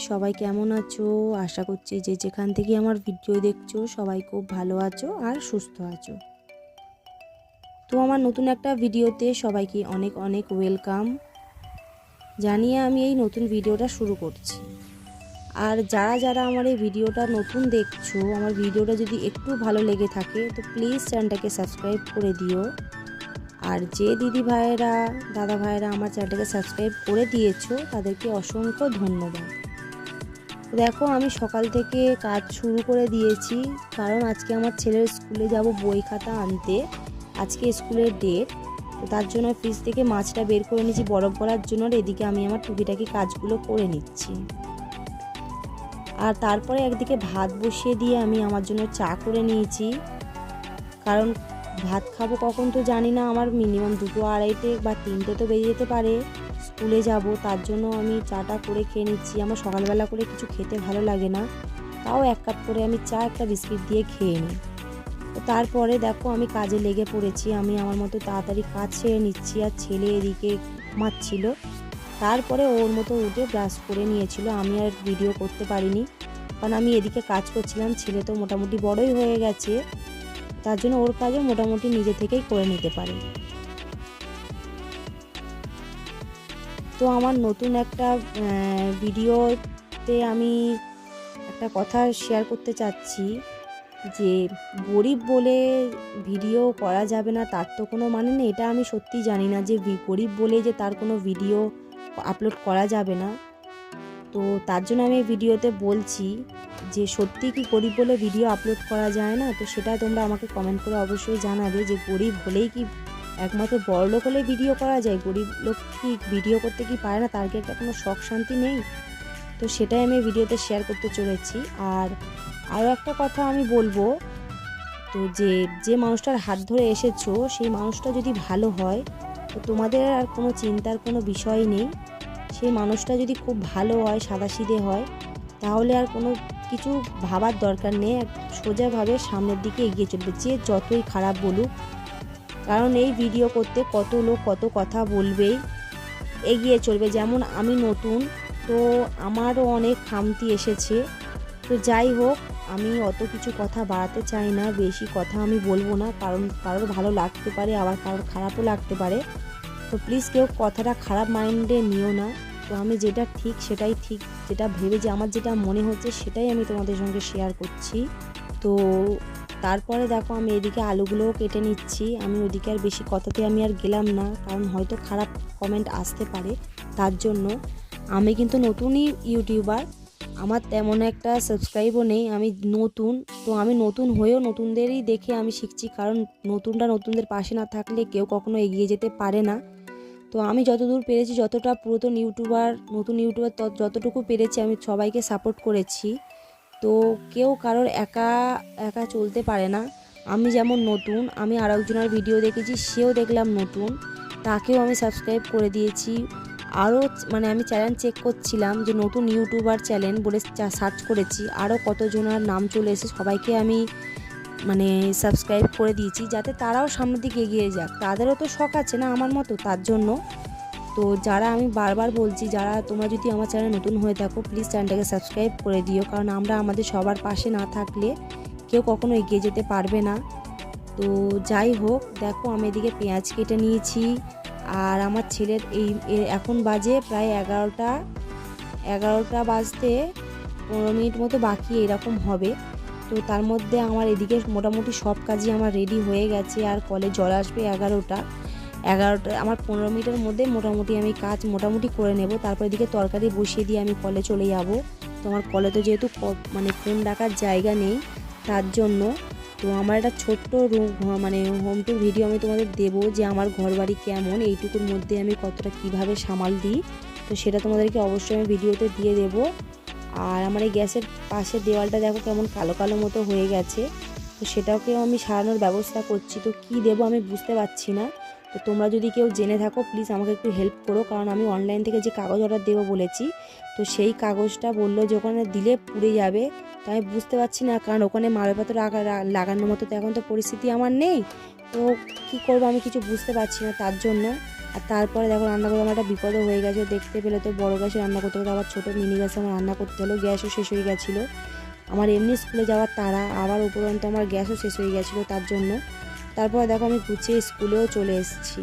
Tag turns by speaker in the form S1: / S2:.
S1: সবাই কেমন আছো? আশা করছি যে যেখান থেকে আমার ভিডিও দেখছো সবাই খুব ভালো আছো আর সুস্থ আছো। তো আমার নতুন একটা ভিডিওতে সবাইকে অনেক অনেক ওয়েলকাম জানিয়ে আমি এই নতুন ভিডিওটা শুরু করছি। আর যারা যারা আমার এই ভিডিওটা নতুন দেখছো, আমার ভিডিওটা যদি একটু ভালো লেগে থাকে তো প্লিজ চ্যানেলটাকে সাবস্ক্রাইব করে দিও। আর যে দিদি ভাইয়েরা দাদা ভাইয়েরা আমার চ্যানেলটাকে সাবস্ক্রাইব করে দিয়েছো তাদেরকে অসংখ্য ধন্যবাদ। দেখো আমি সকাল থেকে কাজ শুরু করে দিয়েছি, কারণ আজকে আমার ছেলের স্কুলে যাব বই খাতা আনতে। আজকে স্কুলের ডেট, তো তার জন্য ফ্রিজ থেকে মাছটা বের করে নিয়েছি বরফ করার জন্য। আর এদিকে আমি আমার টুকিটাকি কাজগুলো করে নিচ্ছি। আর তারপরে একদিকে ভাত বসিয়ে দিয়ে আমি আমার জন্য চা করে নিয়েছি, কারণ ভাত খাবো কখন তো জানি না, আমার মিনিমাম 2টো 2:30 বা 3টে তো বেজে যেতে পারে। স্কুলে যাব, তার জন্য আমি চাটা করে খেয়ে নিচ্ছি। আমার সকালবেলা করে কিছু খেতে ভালো লাগে না, তাও 1 কাপ করে আমি চা একটা বিস্কিট দিয়ে খেয়ে নিই। তো তারপরে দেখো আমি কাজে লেগে পড়েছি। আমি আমার মতো তাড়াতাড়ি কাজ সেরে নিচ্ছি, আর ছেলে এদিকে ঘুমাচ্ছিল। তারপরে ওর মতো উঠে ব্রাশ করে নিয়েছিল। আমি আর ভিডিও করতে পারিনি, কারণ আমি এদিকে কাজ করছিলাম। ছেলে তো মোটামুটি বড়ই হয়ে গেছে, তার জন্য ওর কাজও মোটামুটি নিজে থেকেই করে নিতে পারে। তো আমার নতুন একটা ভিডিওতে আমি একটা কথা শেয়ার করতে চাচ্ছি যে গরিব বলে ভিডিও করা যাবে না তার তো কোনো মানে নেই। এটা আমি সত্যি জানি না যে গরিব বলে যে তার কোনো ভিডিও আপলোড করা যাবে না। তো তার জন্য আমি এই ভিডিওতে বলছি যে সত্যি কি গরিব বলে ভিডিও আপলোড করা যায় না? তো সেটা তোমরা আমাকে কমেন্ট করে অবশ্যই জানাবে যে গরিব হলেই কি একমাত্র বড়লোক হলে ভিডিও করা যায়? গরিব লোক কি ভিডিও করতে কি পারে না? তার কি একটা কোনো শখ শান্তি নেই? তো সেটাই আমি ভিডিওতে শেয়ার করতে চলেছি। আর আরও একটা কথা আমি বলবো, তো যে মানুষটার হাত ধরে এসেছো সেই মানুষটা যদি ভালো হয় তো তোমাদের আর কোনো চিন্তার কোনো বিষয় নেই। সেই মানুষটা যদি খুব ভালো হয়, সাদাসিধে হয়, তাহলে আর কোনো কিছু ভাবার দরকার নেই। সোজাভাবে সামনের দিকে এগিয়ে চলবে, যে যতই খারাপ বলুক। কারণ এই ভিডিও করতে কত লোক কত কথা বলবেই, এগিয়ে চলবে। যেমন আমি নতুন, তো আমারও অনেক খামতি এসেছে। তো যাই হোক, আমি অত কিছু কথা বাড়াতে চাই না, বেশি কথা আমি বলবো না, কারণ কারোর ভালো লাগতে পারে আবার কারোর খারাপও লাগতে পারে। তো প্লিজ কেউ কথাটা খারাপ মাইন্ডে নিও না। তো আমি যেটা ঠিক সেটাই ঠিক, যেটা ভেবে যে আমার যেটা মনে হচ্ছে সেটাই আমি তোমাদের সঙ্গে শেয়ার করছি। তো তারপরে দেখো আমি এদিকে আলুগুলোও কেটে নিচ্ছি। আমি ওদিকে আর বেশি কথাতে আমি আর গেলাম না, কারণ হয়তো খারাপ কমেন্ট আসতে পারে। তার জন্য আমি কিন্তু নতুনই ইউটিউবার, আমার তেমন একটা সাবস্ক্রাইবও নেই, আমি নতুন। তো আমি নতুন হয়েও নতুনদেরই দেখে আমি শিখছি, কারণ নতুনরা নতুনদের পাশে না থাকলে কেউ কখনো এগিয়ে যেতে পারে না। তো আমি যতদূর পেরেছি, যতটা পুরাতন ইউটিউবার নতুন ইউটিউবার যতটুকু পেরেছি আমি সবাইকে সাপোর্ট করেছি। তো কেউ কারোর একা একা চলতে পারে না। আমি যেমন নতুন, আমি আর একজনের ভিডিও দেখেছি, সেও দেখলাম নতুন, তাকেও আমি সাবস্ক্রাইব করে দিয়েছি। আরও মানে আমি চ্যানেল চেক করছিলাম যে নতুন ইউটিউবার চ্যানেল বলে সার্চ করেছি, আরও কতজনের নাম চলে এসে সবাইকে আমি মানে সাবস্ক্রাইব করে দিয়েছি, যাতে তারাও সামনের দিকে এগিয়ে যাক। তাদেরও তো শখ আছে না আমার মতো, তার জন্য। তো যারা, আমি বারবার বলছি, যারা তোমরা যদি আমার চ্যানেল নতুন হয়ে থাকো প্লিজ চ্যানেলটাকে সাবস্ক্রাইব করে দিও, কারণ আমরা আমাদের সবার পাশে না থাকলে কেউ কখনো এগিয়ে যেতে পারবে না। তো যাই হোক, দেখো আমি এদিকে পেঁয়াজ কেটে নিয়েছি। আর আমার ছেলের এখন বাজে প্রায় 11টা বাজতে 15 মিনিট মতো বাকি এরকম হবে। তো তার মধ্যে আমার এদিকে মোটামুটি সব কাজই আমার রেডি হয়ে গেছে। আর কলে জল আসবে 11টা আমার 15 মিনিটের মধ্যে মোটামুটি আমি কাজ মোটামুটি করে নেব। তারপর এদিকে তরকারি বসিয়ে দিয়ে আমি কলে চলে যাব। তো আমার কলে তো যেহেতু মানে ফোন রাখার জায়গা নেই, তার জন্য তো আমার একটা ছোট্ট রুম মানে হোম টুর ভিডিও আমি তোমাদের দেবো, যে আমার ঘরবাড়ি কেমন, এইটুকুর মধ্যে আমি কতটা কিভাবে সামাল দিই। তো সেটা তোমাদেরকে অবশ্যই আমি ভিডিওতে দিয়ে দেবো। আর আমার এই গ্যাসের পাশের দেওয়ালটা দেখো কেমন কালো কালো মতো হয়ে গেছে, তো সেটাকেও আমি সারানোর ব্যবস্থা করছি। তো কি দেবো আমি বুঝতে পারছি না। তো তোমরা যদি কেউ জেনে থাকো প্লিজ আমাকে একটু হেল্প করো, কারণ আমি অনলাইন থেকে যে কাগজ অর্ডার দেবো বলেছি, তো সেই কাগজটা বললো যে ওখানে দিলে পুড়ে যাবে। তো আমি বুঝতে পারছি না, কারণ ওখানে মালপত্র লাগানোর মতো তো এখন তো পরিস্থিতি আমার নেই। তো কি করবো আমি কিছু বুঝতে পারছি না, তার জন্য। আর তারপরে দেখো রান্না করে আমার একটা বিপদও হয়ে গেছে, দেখতে পেলে তো বড় গ্যাসে রান্না করতে হতো, আবার ছোটো মিনি গ্যাসে আমার রান্না করতে হলো। গ্যাসও শেষ হয়ে গেছিলো, আমার এমনি স্কুলে যাওয়ার তাড়া, আবার উপরন্ত আমার গ্যাসও শেষ হয়ে গেছিলো তার জন্য। তারপরে দেখো আমি গুছিয়ে স্কুলেও চলে এসেছি।